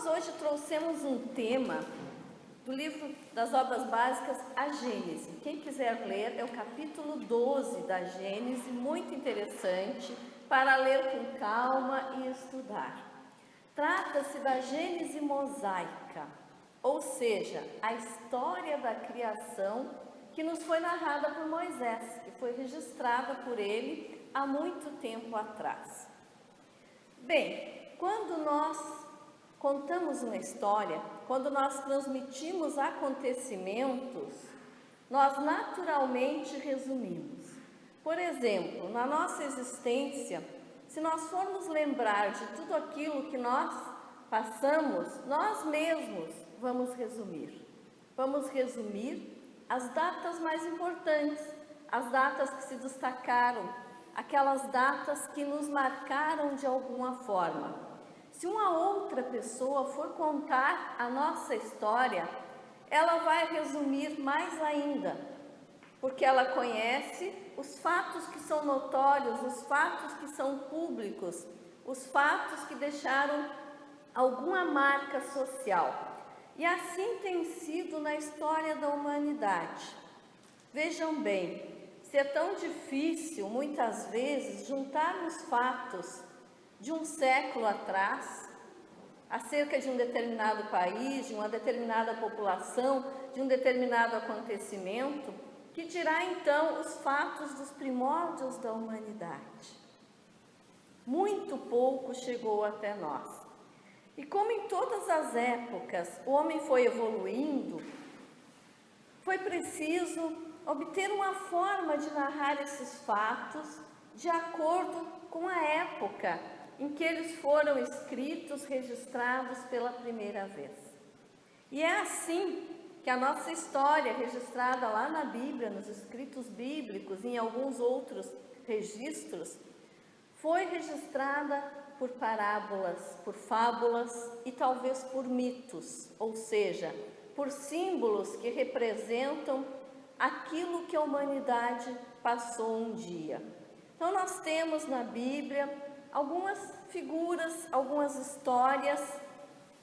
Nós hoje trouxemos um tema do livro das obras básicas, a Gênese. Quem quiser ler, é o capítulo 12 da Gênese, muito interessante, para ler com calma e estudar. Trata-se da Gênese mosaica, ou seja, a história da criação que nos foi narrada por Moisés, que foi registrada por ele há muito tempo atrás. Bem, quando nós contamos uma história, quando nós transmitimos acontecimentos, nós naturalmente resumimos. Por exemplo, na nossa existência, se nós formos lembrar de tudo aquilo que nós passamos, nós mesmos vamos resumir. Vamos resumir as datas mais importantes, as datas que se destacaram, aquelas datas que nos marcaram de alguma forma. Se uma outra pessoa for contar a nossa história, ela vai resumir mais ainda, porque ela conhece os fatos que são notórios, os fatos que são públicos, os fatos que deixaram alguma marca social. E assim tem sido na história da humanidade. Vejam bem, se é tão difícil, muitas vezes, juntarmos fatos de um século atrás, acerca de um determinado país, de uma determinada população, de um determinado acontecimento, que dirá então os fatos dos primórdios da humanidade. Muito pouco chegou até nós. E como em todas as épocas o homem foi evoluindo, foi preciso obter uma forma de narrar esses fatos de acordo com a época em que eles foram escritos, registrados pela primeira vez. E é assim que a nossa história, registrada lá na Bíblia, nos escritos bíblicos, em alguns outros registros, foi registrada por parábolas, por fábulas e talvez por mitos, ou seja, por símbolos que representam aquilo que a humanidade passou um dia. Então nós temos na Bíblia algumas figuras, algumas histórias,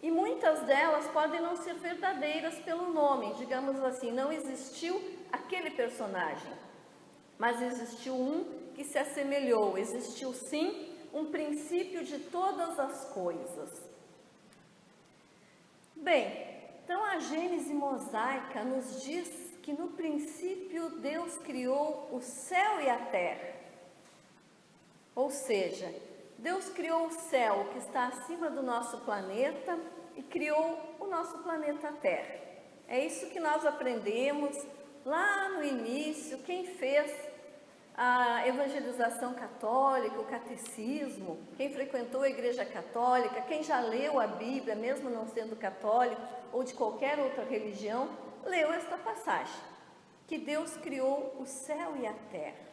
e muitas delas podem não ser verdadeiras pelo nome, digamos assim, não existiu aquele personagem, mas existiu um que se assemelhou, existiu sim um princípio de todas as coisas. Bem, então a Gênese mosaica nos diz que no princípio Deus criou o céu e a terra, ou seja, Deus criou o céu que está acima do nosso planeta e criou o nosso planeta Terra. É isso que nós aprendemos lá no início, quem fez a evangelização católica, o catecismo, quem frequentou a igreja católica, quem já leu a Bíblia, mesmo não sendo católico ou de qualquer outra religião, leu esta passagem, que Deus criou o céu e a terra.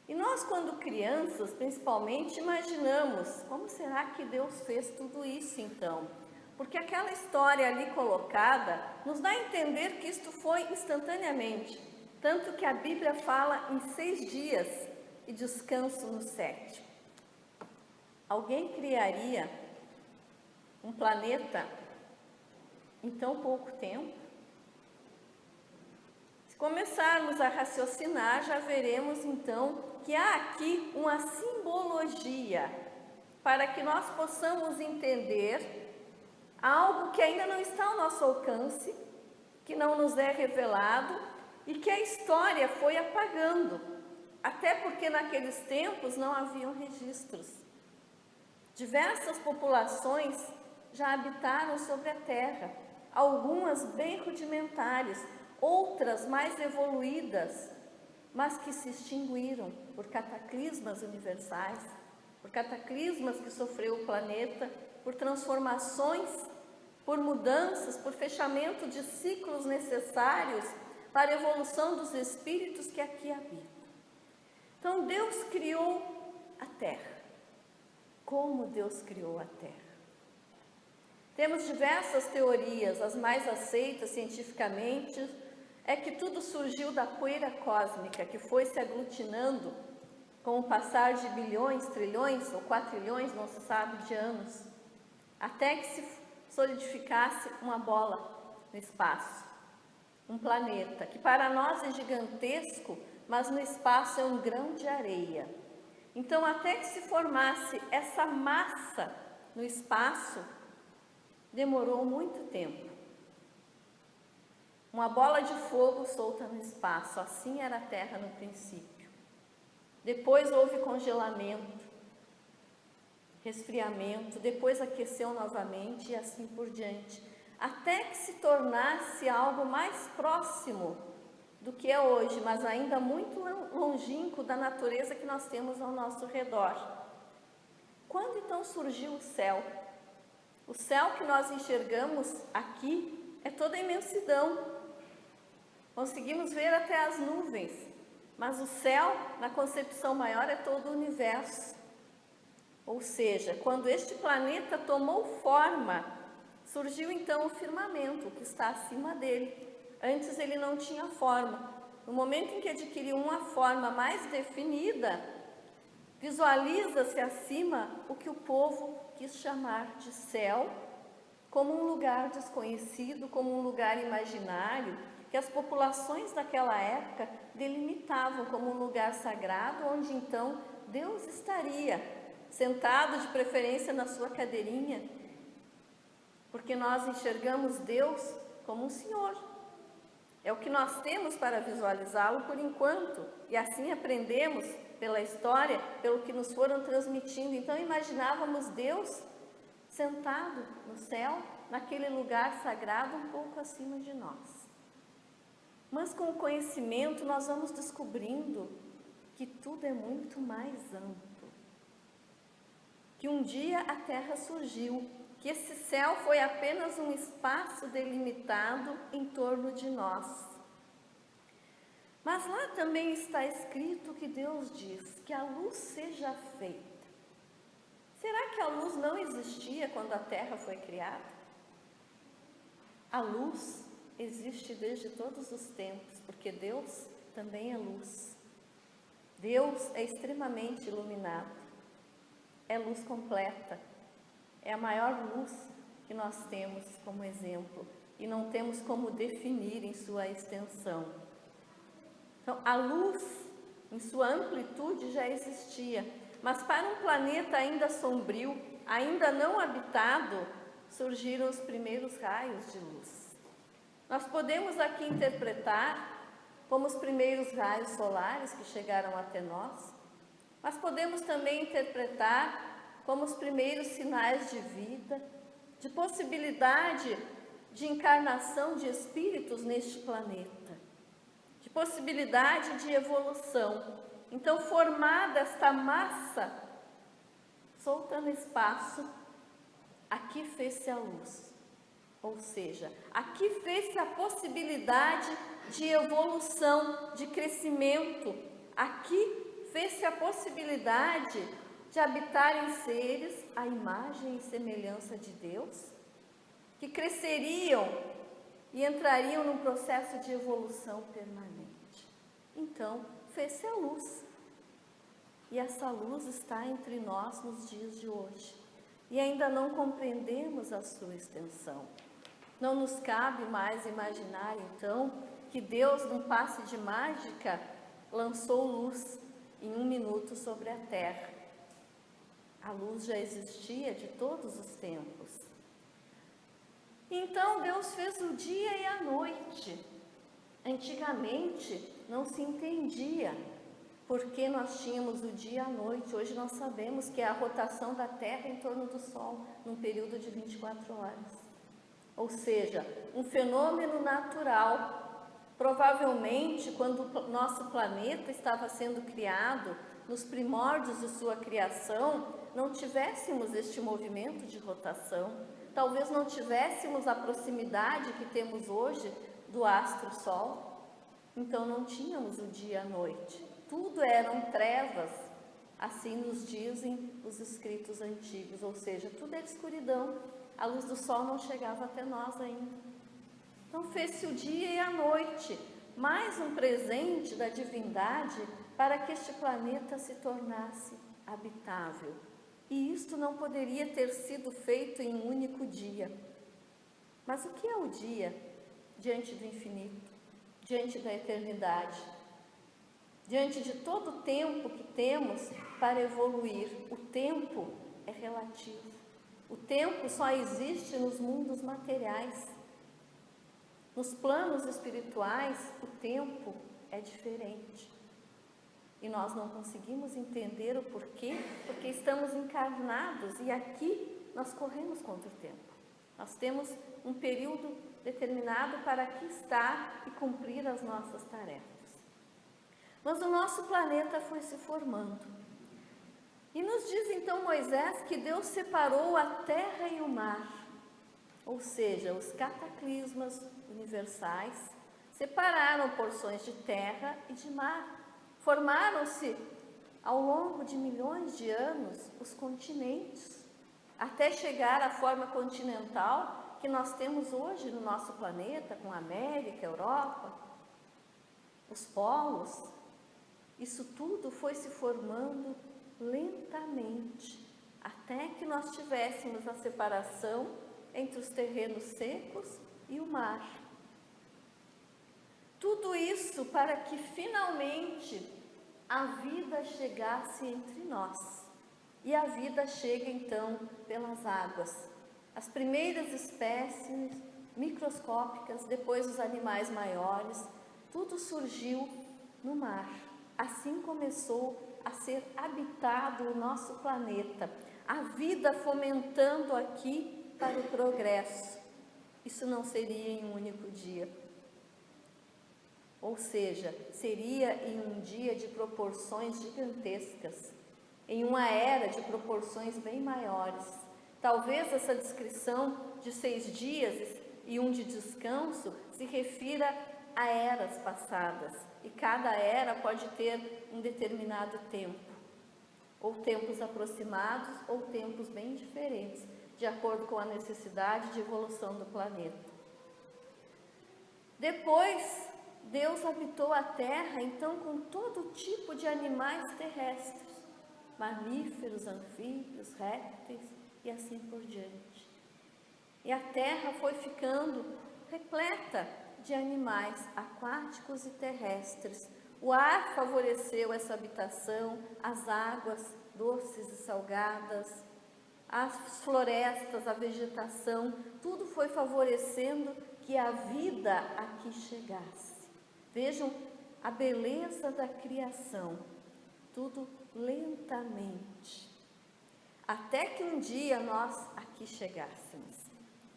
E nós, quando crianças, principalmente, imaginamos, como será que Deus fez tudo isso então? Porque aquela história ali colocada nos dá a entender que isto foi instantaneamente, tanto que a Bíblia fala em 6 dias e descanso no 7º. Alguém criaria um planeta em tão pouco tempo? Se começarmos a raciocinar, já veremos então que há aqui uma simbologia para que nós possamos entender algo que ainda não está ao nosso alcance, que não nos é revelado e que a história foi apagando, até porque naqueles tempos não haviam registros. Diversas populações já habitaram sobre a terra, algumas bem rudimentares, outras mais evoluídas, mas que se extinguiram por cataclismas universais, por cataclismas que sofreu o planeta, por transformações, por mudanças, por fechamento de ciclos necessários para a evolução dos espíritos que aqui habitam. Então Deus criou a Terra. Como Deus criou a Terra? Temos diversas teorias, as mais aceitas cientificamente, é que tudo surgiu da poeira cósmica, que foi se aglutinando com o passar de bilhões, trilhões ou quatrilhões, não se sabe, de anos. até que se solidificasse uma bola no espaço, um planeta, que para nós é gigantesco, mas no espaço é um grão de areia. Então, até que se formasse essa massa no espaço, demorou muito tempo. Uma bola de fogo solta no espaço, assim era a Terra no princípio. Depois houve congelamento, resfriamento, depois aqueceu novamente e assim por diante, até que se tornasse algo mais próximo do que é hoje, mas ainda muito longínquo da natureza que nós temos ao nosso redor. Quando então surgiu o céu? O céu que nós enxergamos aqui é toda a imensidão. Conseguimos ver até as nuvens, mas o céu, na concepção maior, é todo o universo. Ou seja, quando este planeta tomou forma, surgiu então o firmamento, que está acima dele. Antes ele não tinha forma. No momento em que adquiriu uma forma mais definida, visualiza-se acima o que o povo quis chamar de céu, como um lugar desconhecido, como um lugar imaginário, que as populações daquela época delimitavam como um lugar sagrado, onde então Deus estaria, sentado de preferência na sua cadeirinha, porque nós enxergamos Deus como um Senhor. É o que nós temos para visualizá-lo por enquanto, e assim aprendemos pela história, pelo que nos foram transmitindo. Então imaginávamos Deus sentado no céu, naquele lugar sagrado um pouco acima de nós. Mas com o conhecimento nós vamos descobrindo que tudo é muito mais amplo. Que um dia a Terra surgiu, que esse céu foi apenas um espaço delimitado em torno de nós. Mas lá também está escrito que Deus diz que a luz seja feita. Será que a luz não existia quando a Terra foi criada? A luz existe desde todos os tempos, porque Deus também é luz. Deus é extremamente iluminado, é luz completa, é a maior luz que nós temos como exemplo e não temos como definir em sua extensão. Então, a luz, em sua amplitude, já existia, mas para um planeta ainda sombrio, ainda não habitado, surgiram os primeiros raios de luz. Nós podemos aqui interpretar como os primeiros raios solares que chegaram até nós, mas podemos também interpretar como os primeiros sinais de vida, de possibilidade de encarnação de espíritos neste planeta, de possibilidade de evolução. Então, formada esta massa solta no espaço, aqui fez-se a luz. Ou seja, aqui fez-se a possibilidade de evolução, de crescimento. Aqui fez-se a possibilidade de habitarem seres à imagem e semelhança de Deus, que cresceriam e entrariam num processo de evolução permanente. Então, fez-se a luz. E essa luz está entre nós nos dias de hoje. E ainda não compreendemos a sua extensão. Não nos cabe mais imaginar, então, que Deus, num passe de mágica, lançou luz em 1 minuto sobre a Terra. A luz já existia de todos os tempos. Então, Deus fez o dia e a noite. Antigamente, não se entendia por que nós tínhamos o dia e a noite. Hoje nós sabemos que é a rotação da Terra em torno do Sol, num período de 24 horas. Ou seja, um fenômeno natural. Provavelmente, quando o nosso planeta estava sendo criado, nos primórdios de sua criação, não tivéssemos este movimento de rotação. Talvez não tivéssemos a proximidade que temos hoje do astro Sol. Então, não tínhamos o dia e a noite. Tudo eram trevas, assim nos dizem os escritos antigos. Ou seja, tudo era escuridão. A luz do sol não chegava até nós ainda. Então fez-se o dia e a noite, mais um presente da divindade para que este planeta se tornasse habitável. E isto não poderia ter sido feito em um único dia. Mas o que é o dia diante do infinito, diante da eternidade, diante de todo o tempo que temos para evoluir? O tempo é relativo. O tempo só existe nos mundos materiais. Nos planos espirituais, o tempo é diferente. E nós não conseguimos entender o porquê, porque estamos encarnados e aqui nós corremos contra o tempo. Nós temos um período determinado para aqui estar e cumprir as nossas tarefas. Mas o nosso planeta foi se formando. E nos diz então Moisés que Deus separou a terra e o mar, ou seja, os cataclismas universais separaram porções de terra e de mar. Formaram-se, ao longo de milhões de anos, os continentes, até chegar à forma continental que nós temos hoje no nosso planeta, com a América, a Europa, os polos. Isso tudo foi se formando lentamente, até que nós tivéssemos a separação entre os terrenos secos e o mar. Tudo isso para que finalmente a vida chegasse entre nós. E a vida chega então pelas águas. As primeiras espécies microscópicas, depois os animais maiores, tudo surgiu no mar. Assim começou a ser habitado o nosso planeta. A vida fomentando aqui para o progresso. Isso não seria em um único dia. Ou seja, seria em um dia de proporções gigantescas, em uma era de proporções bem maiores. Talvez essa descrição de 6 dias e um de descanso se refira a eras passadas, e cada era pode ter um determinado tempo, ou tempos aproximados, ou tempos bem diferentes, de acordo com a necessidade de evolução do planeta. Depois, Deus habitou a terra, então, com todo tipo de animais terrestres, mamíferos, anfíbios, répteis e assim por diante. E a terra foi ficando repleta de animais aquáticos e terrestres. O ar favoreceu essa habitação, as águas doces e salgadas, as florestas, a vegetação, tudo foi favorecendo que a vida aqui chegasse. Vejam a beleza da criação, tudo lentamente, até que um dia nós aqui chegássemos.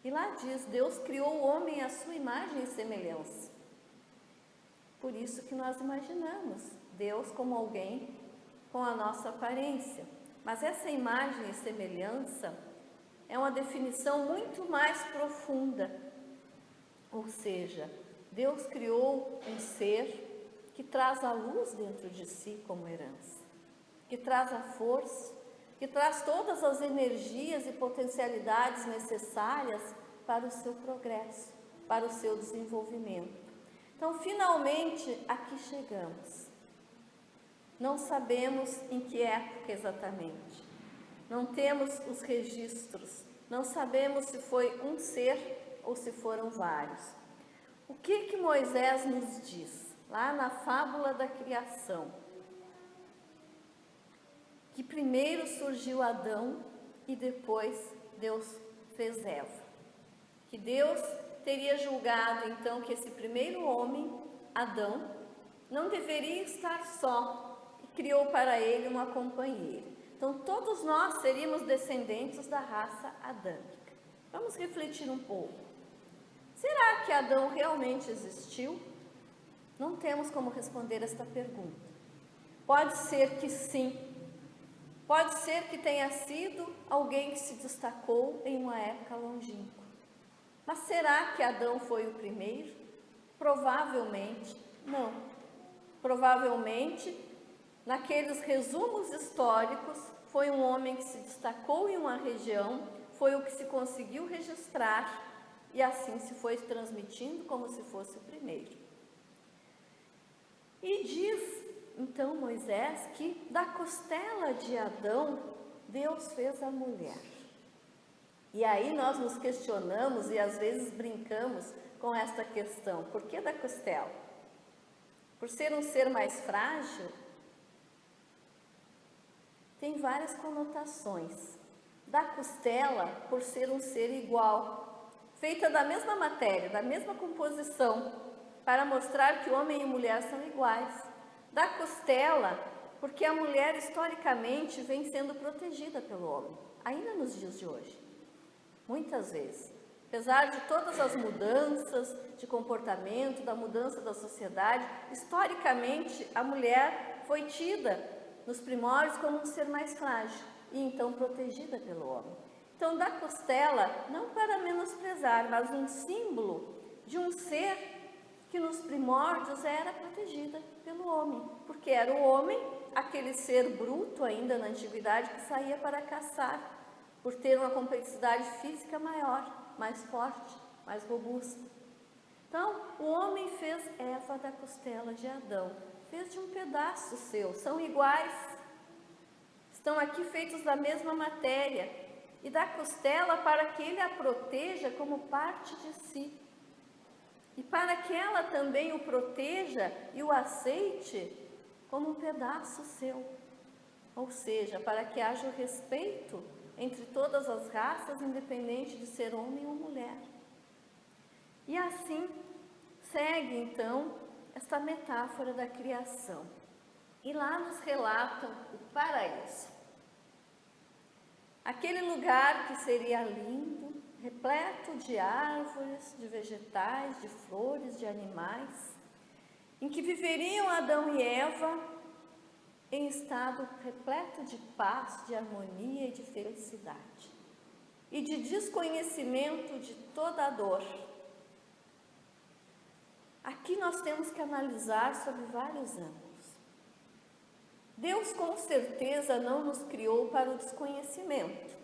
E lá diz, Deus criou o homem à sua imagem e semelhança. Por isso que nós imaginamos Deus como alguém com a nossa aparência. Mas essa imagem e semelhança é uma definição muito mais profunda. Ou seja, Deus criou um ser que traz a luz dentro de si como herança, que traz a força, que traz todas as energias e potencialidades necessárias para o seu progresso, para o seu desenvolvimento. Então, finalmente, aqui chegamos. Não sabemos em que época exatamente, não temos os registros, não sabemos se foi um ser ou se foram vários. O que Moisés nos diz, lá na fábula da criação? Que primeiro surgiu Adão e depois Deus fez Eva. Que Deus teria julgado então que esse primeiro homem, Adão, não deveria estar só e criou para ele uma companheira. Então todos nós seríamos descendentes da raça adâmica. Vamos refletir um pouco. Será que Adão realmente existiu? Não temos como responder esta pergunta. Pode ser que sim. Pode ser que tenha sido alguém que se destacou em uma época longínqua. Mas será que Adão foi o primeiro? Provavelmente não. Provavelmente, naqueles resumos históricos, foi um homem que se destacou em uma região, foi o que se conseguiu registrar, e assim se foi transmitindo como se fosse o primeiro. E diz, então, Moisés, que da costela de Adão Deus fez a mulher. E aí nós nos questionamos e às vezes brincamos com esta questão. Por que da costela? Por ser um ser mais frágil? Tem várias conotações. Da costela, por ser um ser igual, feita da mesma matéria, da mesma composição, para mostrar que homem e mulher são iguais. Da costela, porque a mulher historicamente vem sendo protegida pelo homem, ainda nos dias de hoje, muitas vezes. Apesar de todas as mudanças de comportamento, da mudança da sociedade, historicamente a mulher foi tida nos primórdios como um ser mais frágil e então protegida pelo homem. Então, da costela, não para menosprezar, mas um símbolo de um ser que nos primórdios era protegida pelo homem, porque era o homem, aquele ser bruto ainda na antiguidade, que saía para caçar, por ter uma complexidade física maior, mais forte, mais robusta. Então, o homem fez Eva da costela de Adão, fez de um pedaço seu, são iguais, estão aqui feitos da mesma matéria, e da costela para que ele a proteja como parte de si, e para que ela também o proteja e o aceite como um pedaço seu, ou seja, para que haja o respeito entre todas as raças, independente de ser homem ou mulher. E assim segue então esta metáfora da criação. E lá nos relatam o paraíso. Aquele lugar que seria lindo, repleto de árvores, de vegetais, de flores, de animais, em que viveriam Adão e Eva em estado repleto de paz, de harmonia e de felicidade, e de desconhecimento de toda a dor. Aqui nós temos que analisar sobre vários ângulos. Deus com certeza não nos criou para o desconhecimento.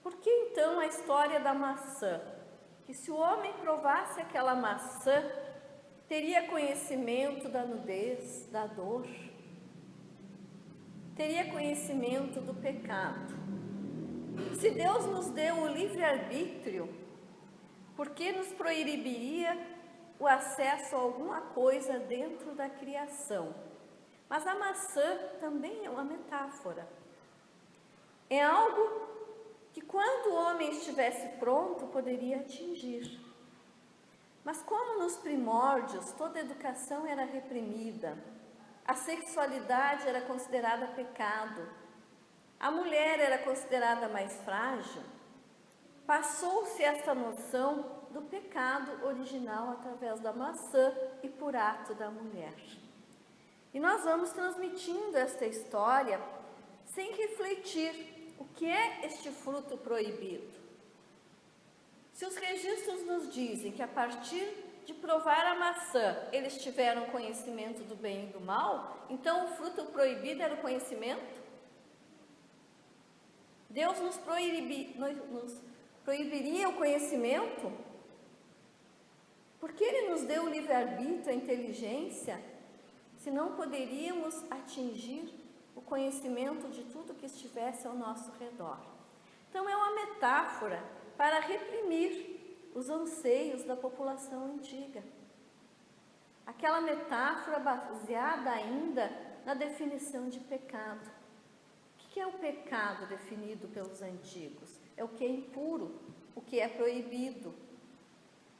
Por que então a história da maçã? Que se o homem provasse aquela maçã, teria conhecimento da nudez, da dor, teria conhecimento do pecado. Se Deus nos deu o livre-arbítrio, por que nos proibiria o acesso a alguma coisa dentro da criação? Mas a maçã também é uma metáfora. É algo que quando o homem estivesse pronto, poderia atingir. Mas como nos primórdios toda educação era reprimida, a sexualidade era considerada pecado, a mulher era considerada mais frágil, passou-se esta noção do pecado original através da maçã e por ato da mulher. E nós vamos transmitindo esta história sem refletir o que é este fruto proibido. Se os registros nos dizem que a partir de provar a maçã, eles tiveram conhecimento do bem e do mal, então o fruto proibido era o conhecimento? Deus nos proibiria o conhecimento? Porque Ele nos deu o livre-arbítrio, a inteligência, se não poderíamos atingir o conhecimento de tudo que estivesse ao nosso redor. Então é uma metáfora para reprimir os anseios da população antiga. Aquela metáfora baseada ainda na definição de pecado. O que é o pecado definido pelos antigos? É o que é impuro, o que é proibido.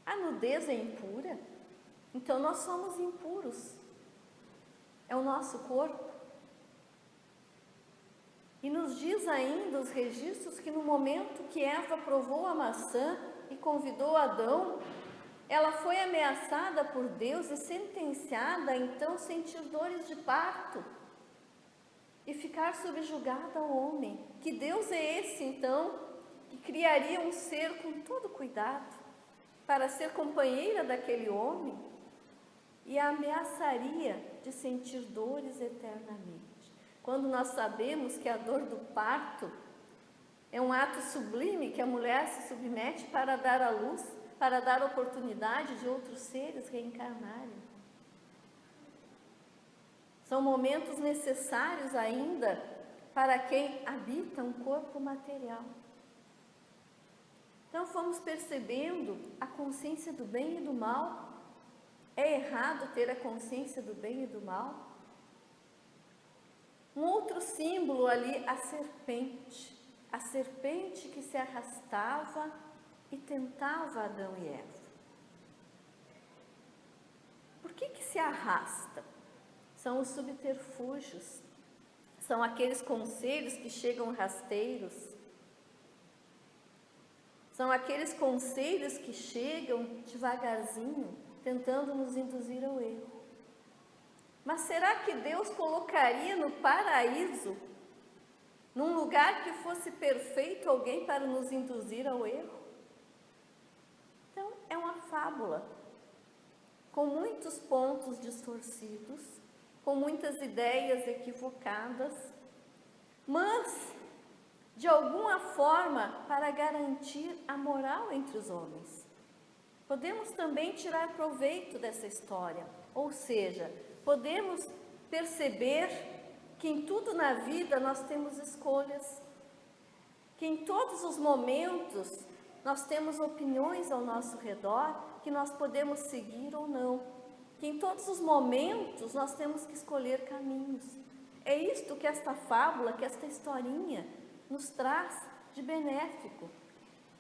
A nudez é impura? Então nós somos impuros. É o nosso corpo. E nos diz ainda os registros que no momento que Eva provou a maçã e convidou Adão, ela foi ameaçada por Deus e sentenciada a então sentir dores de parto e ficar subjugada ao homem. Que Deus é esse então que criaria um ser com todo cuidado para ser companheira daquele homem e a ameaçaria de sentir dores eternamente? Quando nós sabemos que a dor do parto é um ato sublime que a mulher se submete para dar à luz, para dar oportunidade de outros seres reencarnarem. São momentos necessários ainda para quem habita um corpo material. Então fomos percebendo a consciência do bem e do mal. É errado ter a consciência do bem e do mal? Um outro símbolo ali, a serpente que se arrastava e tentava Adão e Eva. Por que se arrasta? São os subterfúgios, são aqueles conselhos que chegam rasteiros, são aqueles conselhos que chegam devagarzinho, tentando nos induzir ao erro. Mas será que Deus colocaria no paraíso, num lugar que fosse perfeito, alguém para nos induzir ao erro? Então, é uma fábula, com muitos pontos distorcidos, com muitas ideias equivocadas, mas, de alguma forma, para garantir a moral entre os homens. Podemos também tirar proveito dessa história, ou seja, podemos perceber que em tudo na vida nós temos escolhas, que em todos os momentos nós temos opiniões ao nosso redor que nós podemos seguir ou não, que em todos os momentos nós temos que escolher caminhos. É isto que esta fábula, que esta historinha nos traz de benéfico.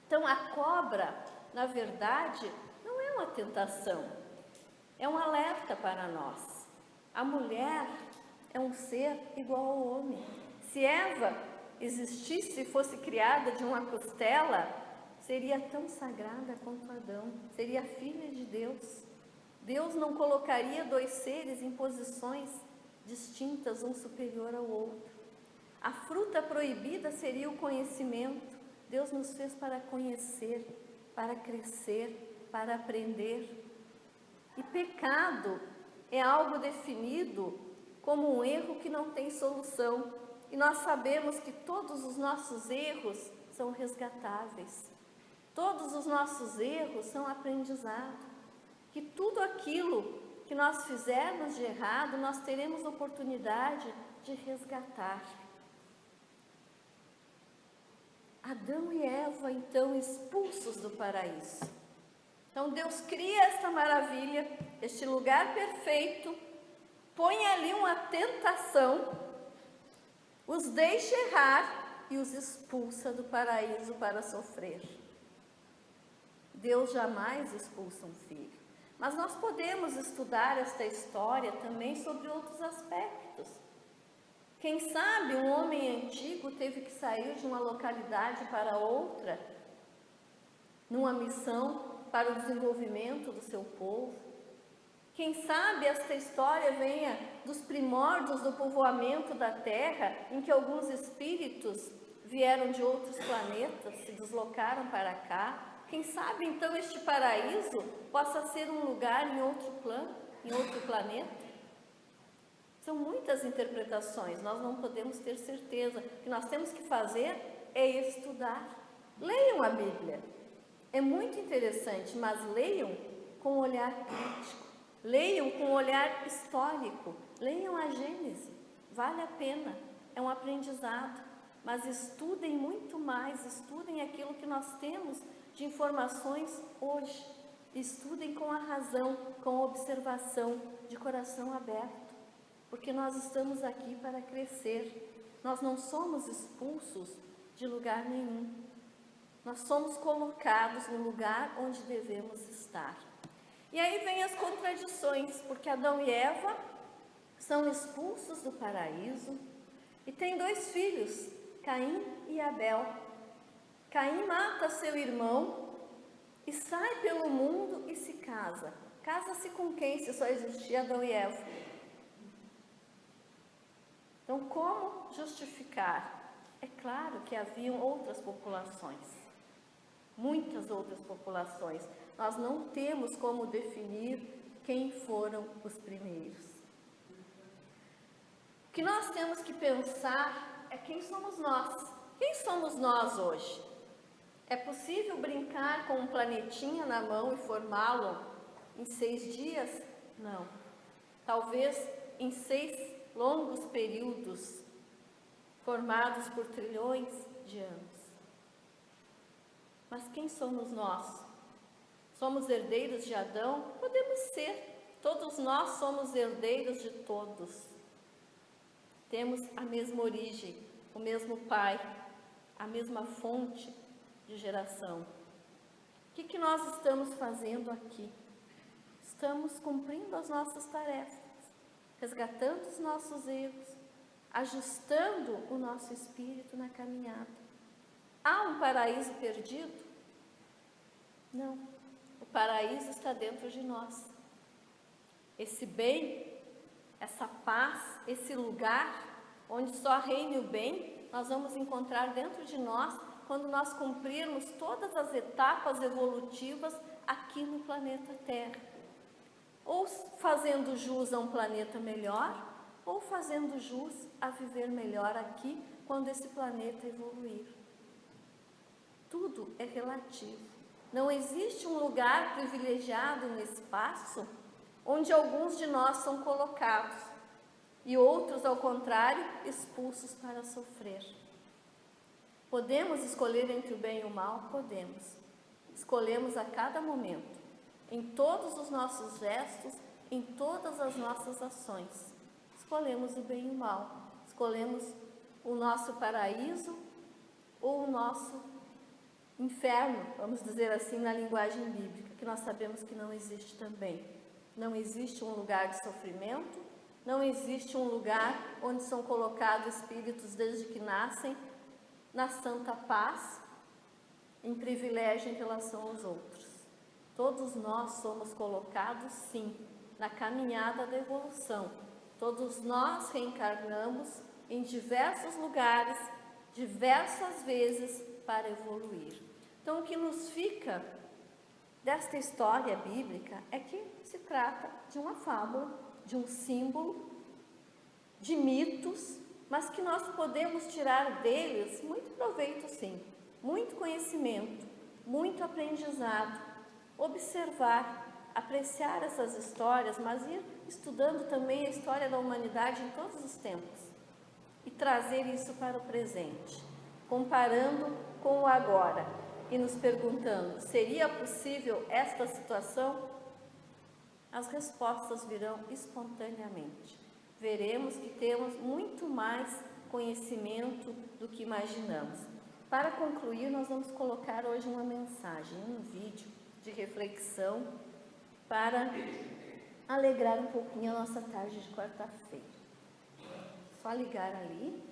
Então a cobra, na verdade, não é uma tentação, é um alerta para nós. A mulher é um ser igual ao homem. Se Eva existisse e fosse criada de uma costela, seria tão sagrada quanto Adão, seria filha de Deus. Deus não colocaria dois seres em posições distintas, um superior ao outro. A fruta proibida seria o conhecimento. Deus nos fez para conhecer, para crescer, para aprender. E pecado é algo definido como um erro que não tem solução. E nós sabemos que todos os nossos erros são resgatáveis. Todos os nossos erros são aprendizado. Que tudo aquilo que nós fizermos de errado, nós teremos oportunidade de resgatar. Adão e Eva, então, expulsos do paraíso. Então, Deus cria esta maravilha, este lugar perfeito, põe ali uma tentação, os deixa errar e os expulsa do paraíso para sofrer. Deus jamais expulsa um filho. Mas nós podemos estudar esta história também sobre outros aspectos. Quem sabe um homem antigo teve que sair de uma localidade para outra, numa missão para o desenvolvimento do seu povo. Quem sabe esta história venha dos primórdios do povoamento da terra, em que alguns espíritos vieram de outros planetas, se deslocaram para cá. Quem sabe então este paraíso possa ser um lugar em outro plano, em outro planeta? São muitas interpretações, nós não podemos ter certeza. O que nós temos que fazer é estudar. Leiam a Bíblia. É muito interessante, mas leiam com um olhar crítico. Leiam com um olhar histórico. Leiam a Gênese. Vale a pena. É um aprendizado. Mas estudem muito mais. Estudem aquilo que nós temos de informações hoje. Estudem com a razão, com a observação, de coração aberto. Porque nós estamos aqui para crescer. Nós não somos expulsos de lugar nenhum. Nós somos colocados no lugar onde devemos estar. E aí vem as contradições, porque Adão e Eva são expulsos do paraíso e têm dois filhos, Caim e Abel. Caim mata seu irmão e sai pelo mundo e se casa. Casa-se com quem, se só existia Adão e Eva? Então, como justificar? É claro que haviam outras populações, muitas outras populações. Nós não temos como definir quem foram os primeiros. O que nós temos que pensar é quem somos nós. Quem somos nós hoje? É possível brincar com um planetinha na mão e formá-lo em 6 dias? Não. Talvez em 6 longos períodos. formados por trilhões de anos. Mas quem somos nós? Somos herdeiros de Adão? Podemos ser. Todos nós somos herdeiros de todos. Temos a mesma origem, o mesmo pai, a mesma fonte de geração. O que nós estamos fazendo aqui? Estamos cumprindo as nossas tarefas, resgatando os nossos erros, ajustando o nosso espírito na caminhada. Há um paraíso perdido? Não. O paraíso está dentro de nós. Esse bem, essa paz, esse lugar onde só reina o bem, nós vamos encontrar dentro de nós quando nós cumprirmos todas as etapas evolutivas aqui no planeta Terra. Ou fazendo jus a um planeta melhor, ou fazendo jus a viver melhor aqui quando esse planeta evoluir. Tudo é relativo. Não existe um lugar privilegiado no espaço onde alguns de nós são colocados e outros, ao contrário, expulsos para sofrer. Podemos escolher entre o bem e o mal? Podemos. Escolhemos a cada momento, em todos os nossos gestos, em todas as nossas ações. Escolhemos o bem e o mal. Escolhemos o nosso paraíso ou o nosso inferno, vamos dizer assim, na linguagem bíblica, que nós sabemos que não existe também. Não existe um lugar de sofrimento, não existe um lugar onde são colocados espíritos desde que nascem na santa paz, em privilégio em relação aos outros. Todos nós somos colocados, sim, na caminhada da evolução. Todos nós reencarnamos em diversos lugares, diversas vezes, para evoluir. Então, o que nos fica desta história bíblica é que se trata de uma fábula, de um símbolo, de mitos, mas que nós podemos tirar deles muito proveito, sim, muito conhecimento, muito aprendizado, observar, apreciar essas histórias, mas ir estudando também a história da humanidade em todos os tempos e trazer isso para o presente, comparando com o agora e nos perguntando: seria possível esta situação? As respostas virão espontaneamente. Veremos que temos muito mais conhecimento do que imaginamos. Para concluir, nós vamos colocar hoje uma mensagem, um vídeo de reflexão para alegrar um pouquinho a nossa tarde de quarta-feira. Só ligar ali.